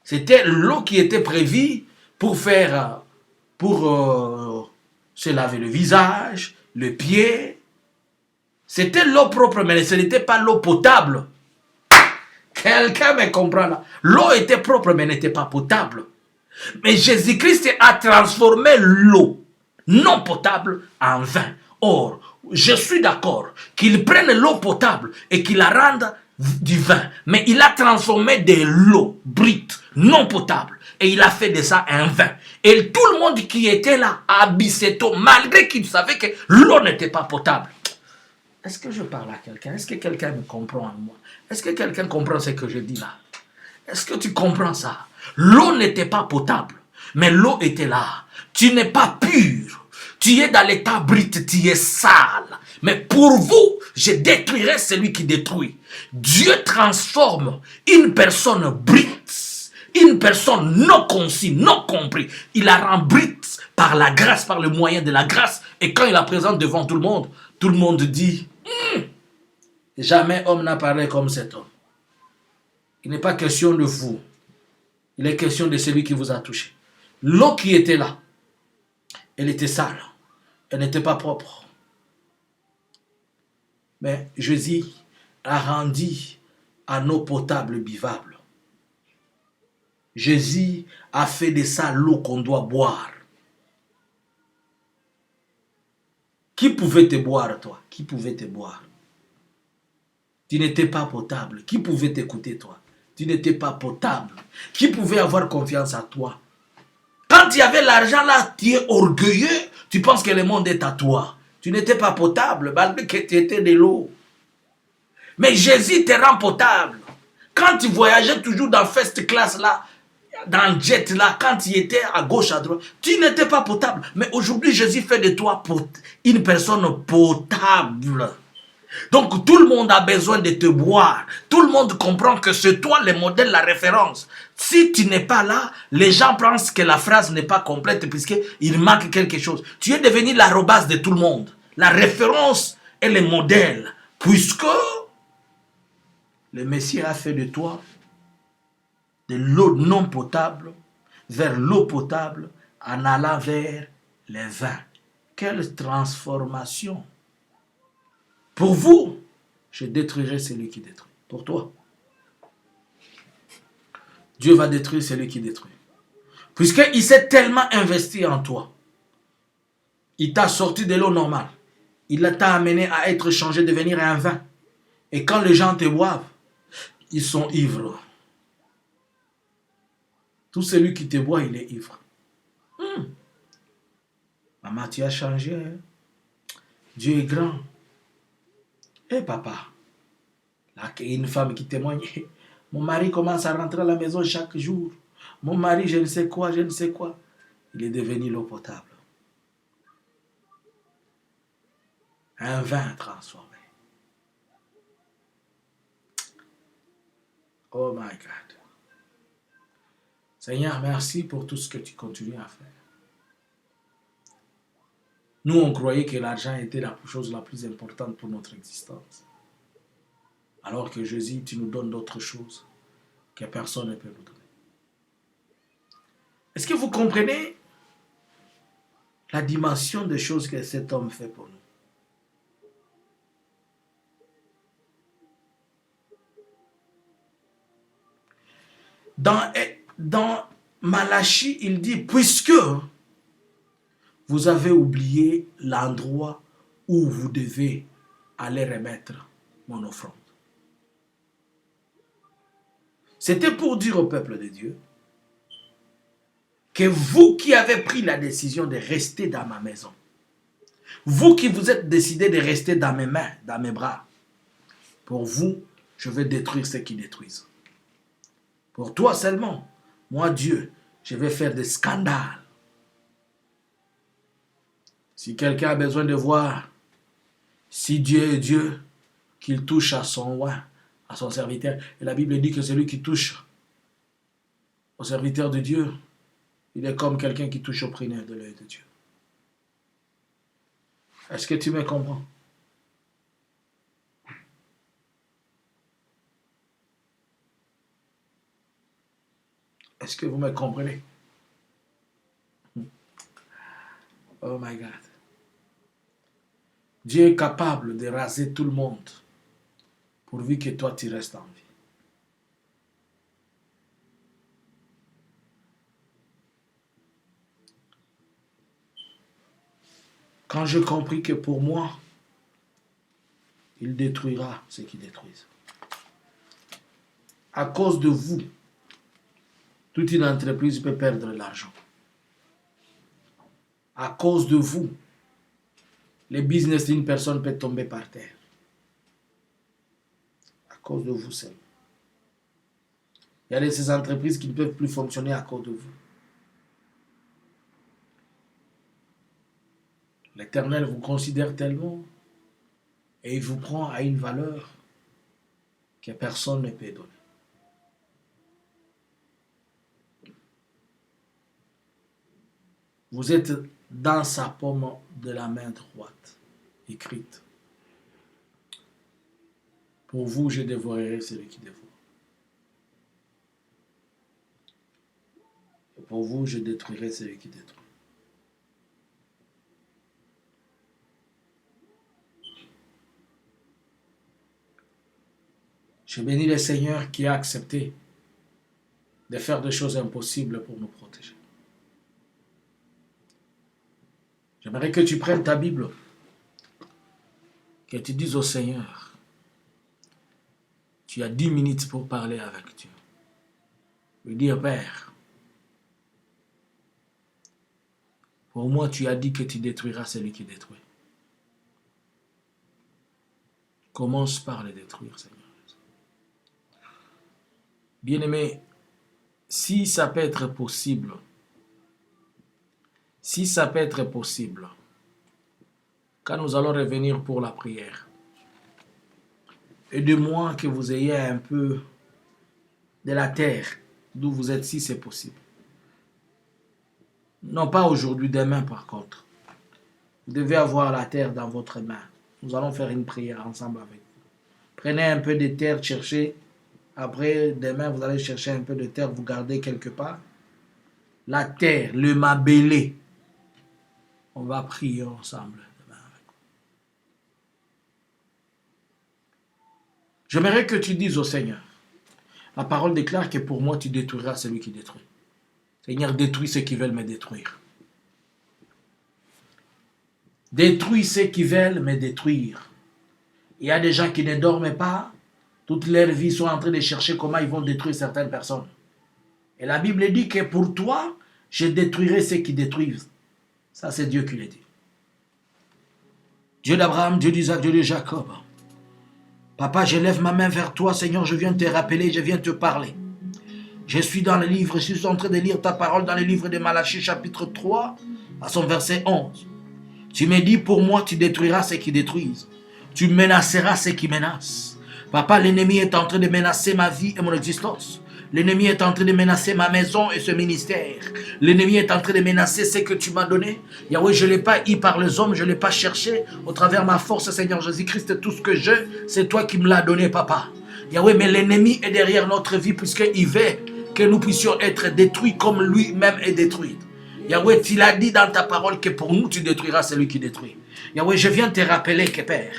A: C'était l'eau qui était prévue pour faire, pour se laver le visage, le pied. C'était l'eau propre, mais ce n'était pas l'eau potable. Quelqu'un me comprend là. L'eau était propre, mais n'était pas potable. Mais Jésus-Christ a transformé l'eau non potable en vin. Or, je suis d'accord qu'il prenne l'eau potable et qu'il la rende du vin. Mais il a transformé de l'eau brute, non potable. Et il a fait de ça un vin. Et tout le monde qui était là a bu cette eau, malgré qu'il savait que l'eau n'était pas potable. Est-ce que je parle à quelqu'un? Est-ce que quelqu'un me comprend en moi? Est-ce que quelqu'un comprend ce que je dis là? Est-ce que tu comprends ça? L'eau n'était pas potable, mais l'eau était là. Tu n'es pas pur. Tu es dans l'état brut, tu es sale. Mais pour vous, je détruirai celui qui détruit. Dieu transforme une personne brute, une personne non conçue, non compris. Il la rend brute par la grâce, par le moyen de la grâce. Et quand il la présente devant tout le monde dit, jamais homme n'a parlé comme cet homme. Il n'est pas question de vous. Il est question de celui qui vous a touché. L'eau qui était là, elle était sale. Elle n'était pas propre. Mais Jésus a rendu en eau potable buvable. Jésus a fait de ça l'eau qu'on doit boire. Qui pouvait te boire, toi? Qui pouvait te boire? Tu n'étais pas potable. Qui pouvait t'écouter, toi? Tu n'étais pas potable. Qui pouvait avoir confiance en toi? Quand tu avais l'argent là, tu es orgueilleux. Tu penses que le monde est à toi. Tu n'étais pas potable, malgré que tu étais de l'eau. Mais Jésus te rend potable. Quand tu voyageais toujours dans first class là, dans jet là, quand tu étais à gauche, à droite, tu n'étais pas potable. Mais aujourd'hui, Jésus fait de toi une personne potable. Donc tout le monde a besoin de te boire. Tout le monde comprend que c'est toi le modèle, la référence. Si tu n'es pas là, les gens pensent que la phrase n'est pas complète puisqu'il manque quelque chose. Tu es devenu l'arobase de tout le monde. La référence est le modèle. Puisque le Messie a fait de toi de l'eau non potable vers l'eau potable en allant vers les vins. Quelle transformation! Pour vous, je détruirai celui qui détruit. Pour toi, Dieu va détruire celui qui détruit. Puisqu'il s'est tellement investi en toi. Il t'a sorti de l'eau normale. Il t'a amené à être changé, devenir un vin. Et quand les gens te boivent, ils sont ivres. Tout celui qui te boit, il est ivre. Maman, tu as changé. Hein? Dieu est grand. Eh papa, là, il y a une femme qui témoigne. Mon mari commence à rentrer à la maison chaque jour. Mon mari, je ne sais quoi, je ne sais quoi. Il est devenu l'eau potable. Un vin transformé. Oh my God. Seigneur, merci pour tout ce que tu continues à faire. Nous, on croyait que l'argent était la chose la plus importante pour notre existence. Alors que Jésus, tu nous donnes d'autres choses que personne ne peut nous donner. Est-ce que vous comprenez la dimension des choses que cet homme fait pour nous? Dans Malachie, il dit, puisque vous avez oublié l'endroit où vous devez aller remettre mon offrande. C'était pour dire au peuple de Dieu que vous qui avez pris la décision de rester dans ma maison, vous qui vous êtes décidé de rester dans mes mains, dans mes bras, pour vous, je vais détruire ceux qui détruisent. Pour toi seulement, moi Dieu, je vais faire des scandales. Si quelqu'un a besoin de voir si Dieu est Dieu, qu'il touche à son roi, à son serviteur. Et la Bible dit que celui qui touche au serviteur de Dieu, il est comme quelqu'un qui touche au prunelle de l'œil de Dieu. Est-ce que tu me comprends? Est-ce que vous me comprenez? Oh my God. Dieu est capable de raser tout le monde pourvu que toi tu restes en vie. Quand j'ai compris que pour moi, il détruira ceux qui détruisent. À cause de vous, toute une entreprise peut perdre de l'argent. À cause de vous, le business d'une personne peut tomber par terre. À cause de vous seul. Il y a ces entreprises qui ne peuvent plus fonctionner à cause de vous. L'Éternel vous considère tellement et il vous prend à une valeur que personne ne peut donner. Vous êtes dans sa paume de la main droite, écrite. Pour vous, je dévorerai celui qui dévore. Et pour vous, je détruirai celui qui détruit. Je bénis le Seigneur qui a accepté de faire des choses impossibles pour nous protéger. J'aimerais que tu prennes ta Bible, que tu dises au Seigneur, tu as 10 minutes pour parler avec Dieu. Lui dire, Père, pour moi, tu as dit que tu détruiras celui qui détruit. Commence par le détruire, Seigneur. Bien-aimé, si ça peut être possible, quand nous allons revenir pour la prière, aidez-moi que vous ayez un peu de la terre d'où vous êtes, si c'est possible. Non pas aujourd'hui, demain par contre. Vous devez avoir la terre dans votre main. Nous allons faire une prière ensemble avec vous. Prenez un peu de terre, cherchez. Après, demain, vous allez chercher un peu de terre, vous gardez quelque part. La terre, le mabélé. On va prier ensemble demain avec vous. J'aimerais que tu dises au Seigneur, la parole déclare que pour moi, tu détruiras celui qui détruit. Seigneur, détruis ceux qui veulent me détruire. Détruis ceux qui veulent me détruire. Il y a des gens qui ne dorment pas. Toute leur vie, ils sont en train de chercher comment ils vont détruire certaines personnes. Et la Bible dit que pour toi, je détruirai ceux qui détruisent. Ça, c'est Dieu qui l'a dit. Dieu d'Abraham, Dieu d'Isaac, Dieu de Jacob. Papa, je lève ma main vers toi, Seigneur, je viens te rappeler, je viens te parler. Je suis dans le livre, je suis en train de lire ta parole dans le livre de Malachie, chapitre 3, à son verset 11. Tu me dis, pour moi, tu détruiras ceux qui détruisent. Tu menaceras ceux qui menacent. Papa, l'ennemi est en train de menacer ma vie et mon existence. L'ennemi est en train de menacer ma maison et ce ministère. L'ennemi est en train de menacer ce que tu m'as donné. Yahweh, je ne l'ai pas eu par les hommes, je ne l'ai pas cherché. Au travers de ma force, Seigneur Jésus-Christ, tout ce que j'ai, c'est toi qui me l'as donné, Papa. Yahweh, mais l'ennemi est derrière notre vie puisqu'il veut que nous puissions être détruits comme lui-même est détruit. Yahweh, tu l'as dit dans ta parole que pour nous, tu détruiras celui qui détruit. Yahweh, je viens te rappeler que, Père,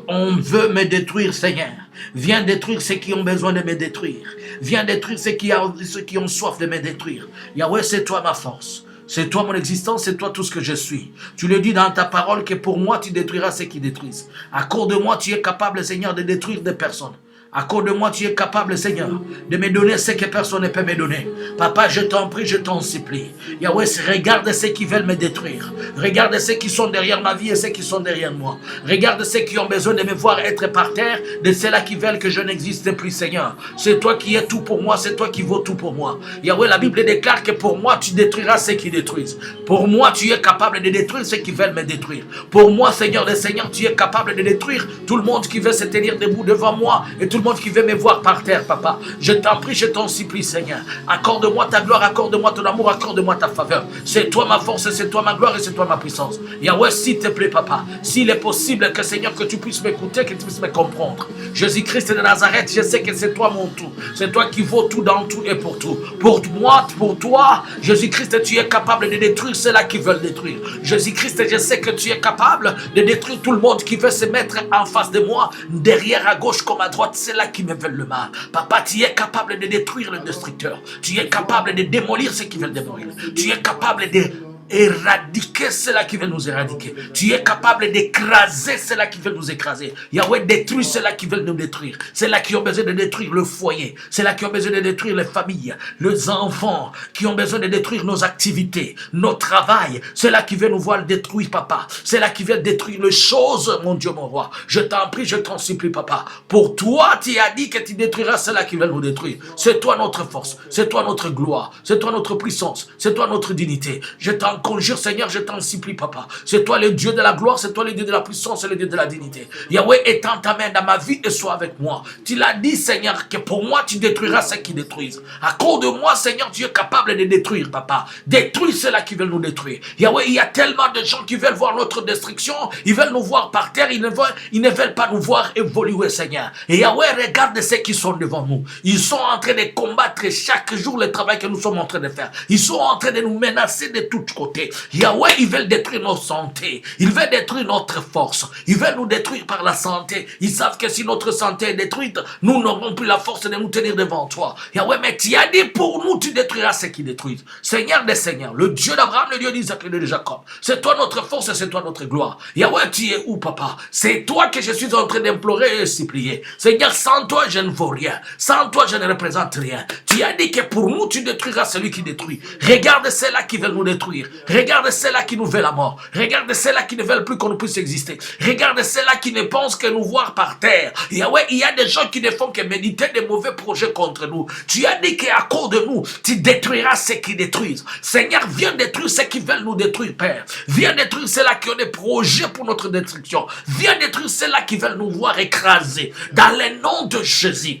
A: on veut me détruire, Seigneur. Viens détruire ceux qui ont besoin de me détruire. Viens détruire ceux qui ont soif de me détruire. Yahweh, c'est toi ma force. C'est toi mon existence, c'est toi tout ce que je suis. Tu le dis dans ta parole que pour moi, tu détruiras ceux qui détruisent. À cause de moi, tu es capable, Seigneur, de détruire des personnes. À cause de moi, tu es capable, Seigneur, de me donner ce que personne ne peut me donner. Papa, je t'en prie, je t'en supplie. Yahweh, regarde ceux qui veulent me détruire. Regarde ceux qui sont derrière ma vie et ceux qui sont derrière moi. Regarde ceux qui ont besoin de me voir être par terre, de ceux-là qui veulent que je n'existe plus, Seigneur. C'est toi qui es tout pour moi, c'est toi qui vaux tout pour moi. Yahweh, la Bible déclare que pour moi, tu détruiras ceux qui détruisent. Pour moi, tu es capable de détruire ceux qui veulent me détruire. Pour moi, Seigneur des Seigneurs, tu es capable de détruire tout le monde qui veut se tenir debout devant moi et tout le monde qui veut me voir par terre, Papa. Je t'en prie, je t'en supplie, Seigneur. Accorde-moi ta gloire, accorde-moi ton amour, accorde-moi ta faveur. C'est toi ma force, c'est toi ma gloire et c'est toi ma puissance. Yahweh, s'il te plaît, Papa, s'il est possible que, Seigneur, que tu puisses m'écouter, que tu puisses me comprendre. Jésus-Christ de Nazareth, je sais que c'est toi mon tout. C'est toi qui vaut tout dans tout et pour tout. Pour moi, pour toi, Jésus-Christ, tu es capable de détruire ceux-là qui veulent détruire. Jésus-Christ, je sais que tu es capable de détruire tout le monde qui veut se mettre en face de moi, derrière, à gauche comme à droite, c'est là qui me veulent le mal. Papa, tu es capable de détruire le destructeur. Tu es capable de démolir ceux qui veulent démolir. Tu es capable de éradiquer ceux-là qui veulent nous éradiquer. Tu es capable d'écraser ceux-là qui veulent nous écraser. Yahweh, détruis ceux-là qui veulent nous détruire. Ceux-là qui ont besoin de détruire le foyer. Ceux-là qui ont besoin de détruire les familles, les enfants, qui ont besoin de détruire nos activités, nos travails. Ceux-là qui veulent nous voir détruire, Papa. Ceux-là qui veulent détruire les choses, mon Dieu, mon roi. Je t'en prie, je t'en supplie, Papa. Pour toi, tu as dit que tu détruiras ceux-là qui veulent nous détruire. C'est toi notre force. C'est toi notre gloire. C'est toi notre puissance. C'est toi notre dignité. Je t'en conjure, Seigneur, je t'en supplie, Papa. C'est toi le Dieu de la gloire, c'est toi le Dieu de la puissance et le Dieu de la dignité. Yahweh, étends ta main dans ma vie et sois avec moi. Tu l'as dit, Seigneur, que pour moi, tu détruiras ceux qui détruisent. À cause de moi, Seigneur, tu es capable de détruire, Papa. Détruis ceux-là qui veulent nous détruire. Yahweh, il y a tellement de gens qui veulent voir notre destruction. Ils veulent nous voir par terre. Ils ne veulent pas nous voir évoluer, Seigneur. Et Yahweh, regarde ceux qui sont devant nous. Ils sont en train de combattre chaque jour le travail que nous sommes en train de faire. Ils sont en train de nous menacer de tous côtés. Yahweh, ils veulent détruire notre santé. Ils veulent détruire notre force. Ils veulent nous détruire par la santé. Ils savent que si notre santé est détruite, nous n'aurons plus la force de nous tenir devant toi. Yahweh, mais tu as dit pour nous, tu détruiras ceux qui détruisent. Seigneur des seigneurs, le Dieu d'Abraham, le Dieu d'Isaac, le Dieu de Jacob. C'est toi notre force et c'est toi notre gloire. Yahweh, tu es où, Papa? C'est toi que je suis en train d'implorer et supplier. Seigneur, sans toi, je ne vaux rien. Sans toi, je ne représente rien. Tu as dit que pour nous, tu détruiras celui qui détruit. Regarde ceux-là qui veulent nous détruire. Regarde ceux-là qui nous veulent la mort. Regarde ceux-là qui ne veulent plus qu'on puisse exister. Regarde ceux-là qui ne pensent que nous voir par terre. Yahweh, il y a des gens qui ne font que méditer des mauvais projets contre nous. Tu as dit qu'à cause de nous, tu détruiras ceux qui détruisent. Seigneur, viens détruire ceux qui veulent nous détruire, Père. Viens détruire ceux-là qui ont des projets pour notre destruction. Viens détruire ceux-là qui veulent nous voir écrasés. Dans le nom de Jésus.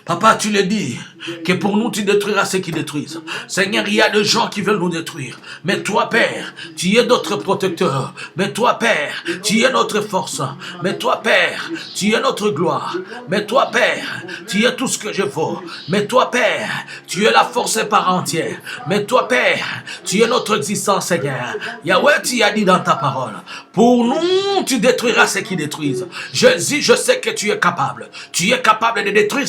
A: Papa, tu le dis, que pour nous, tu détruiras ceux qui détruisent. Seigneur, il y a des gens qui veulent nous détruire. Mais toi, Père, tu es notre protecteur. Mais toi, Père, tu es notre force. Mais toi, Père, tu es notre gloire. Mais toi, Père, tu es tout ce que je vaux. Mais toi, Père, tu es la force par entière. Mais toi, Père, tu es notre existence, Seigneur. Yahweh, tu as dit dans ta parole, pour nous, tu détruiras ceux qui détruisent. Jésus, je sais que tu es capable. Tu es capable de détruire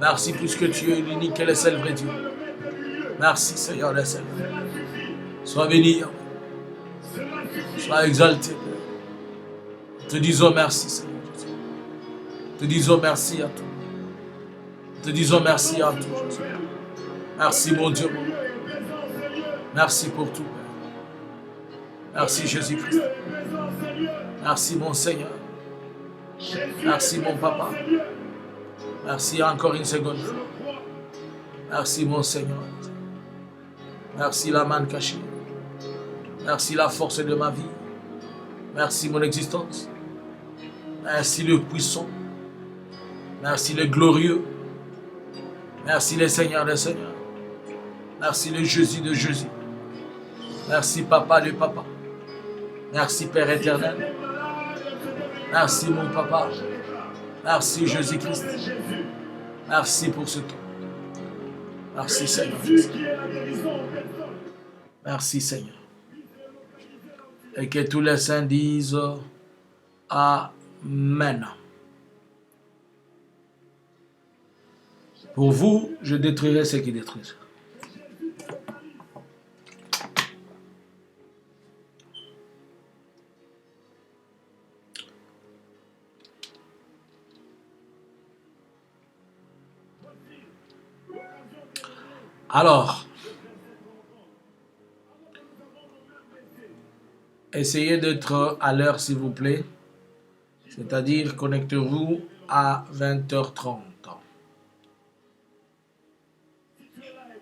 A: Merci puisque tu es l'unique et le seul vrai Dieu. Merci Seigneur le Seigneur. Sois béni, Yahweh. Sois exalté. Te disons merci Seigneur. Te disons merci à toi. Te disons merci à toi. Merci mon Dieu. Merci pour tout. Merci Jésus-Christ. Merci mon Seigneur. Merci mon Papa. Merci encore une seconde. Merci mon Seigneur. Merci la manne cachée. Merci la force de ma vie. Merci mon existence. Merci le puissant. Merci le glorieux. Merci le Seigneur des Seigneurs. Merci le Jésus de Jésus. Merci Papa de Papa. Merci Père éternel. Merci mon Papa. Merci Jésus-Christ. Merci pour ce temps. Merci Seigneur. Merci Seigneur. Et que tous les saints disent Amen. Pour vous, je détruirai ce qui détruisent. Alors, essayez d'être à l'heure s'il vous plaît. C'est-à-dire, connectez-vous à 20h30.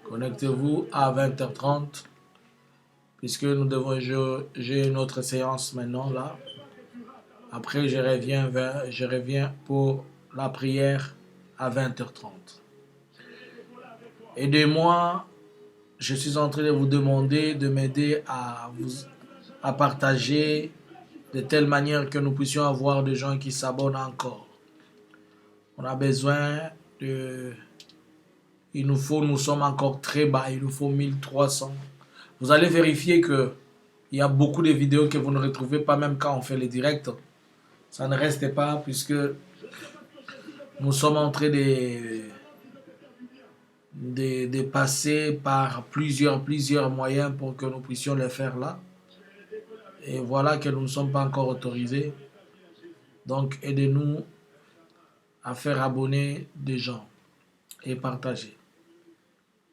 A: Connectez-vous à 20h30. Puisque nous devons, j'ai une autre séance maintenant là. Après, je reviens pour la prière à 20h30. Aidez-moi, je suis en train de vous demander de m'aider à partager de telle manière que nous puissions avoir des gens qui s'abonnent encore. On a besoin de... nous sommes encore très bas, il nous faut 1300. Vous allez vérifier qu'il y a beaucoup de vidéos que vous ne retrouvez pas même quand on fait les directs. Ça ne reste pas puisque nous sommes en train de passer par plusieurs moyens pour que nous puissions les faire là. Et voilà que nous ne sommes pas encore autorisés. Donc aidez-nous à faire abonner des gens et partager.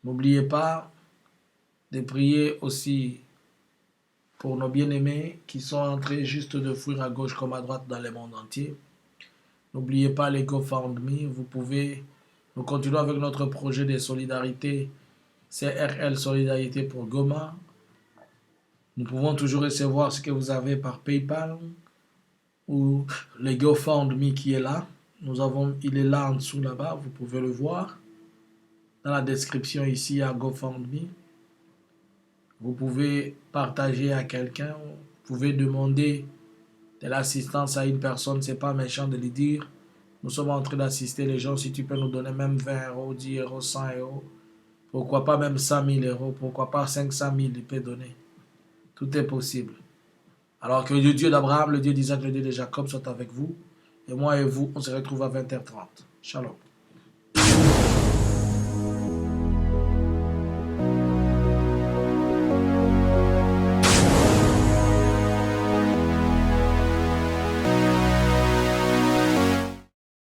A: N'oubliez pas de prier aussi pour nos bien-aimés qui sont en train juste de fuir à gauche comme à droite dans le monde entier. N'oubliez pas les GoFundMe. Nous continuons avec notre projet de solidarité, CRL Solidarité pour Goma. Nous pouvons toujours recevoir ce que vous avez par PayPal ou le GoFundMe qui est là. Il est là en dessous là-bas, vous pouvez le voir. Dans la description ici, à GoFundMe. Vous pouvez partager à quelqu'un, vous pouvez demander de l'assistance à une personne, c'est pas méchant de lui dire. Nous sommes en train d'assister les gens, si tu peux nous donner même 20 euros, 10 euros, 100 euros, pourquoi pas même 100 000 euros, pourquoi pas 500 000, il peut donner. Tout est possible. Alors que le Dieu d'Abraham, le Dieu d'Isaac, le Dieu de Jacob soit avec vous. Et moi et vous, on se retrouve à 20h30. Shalom.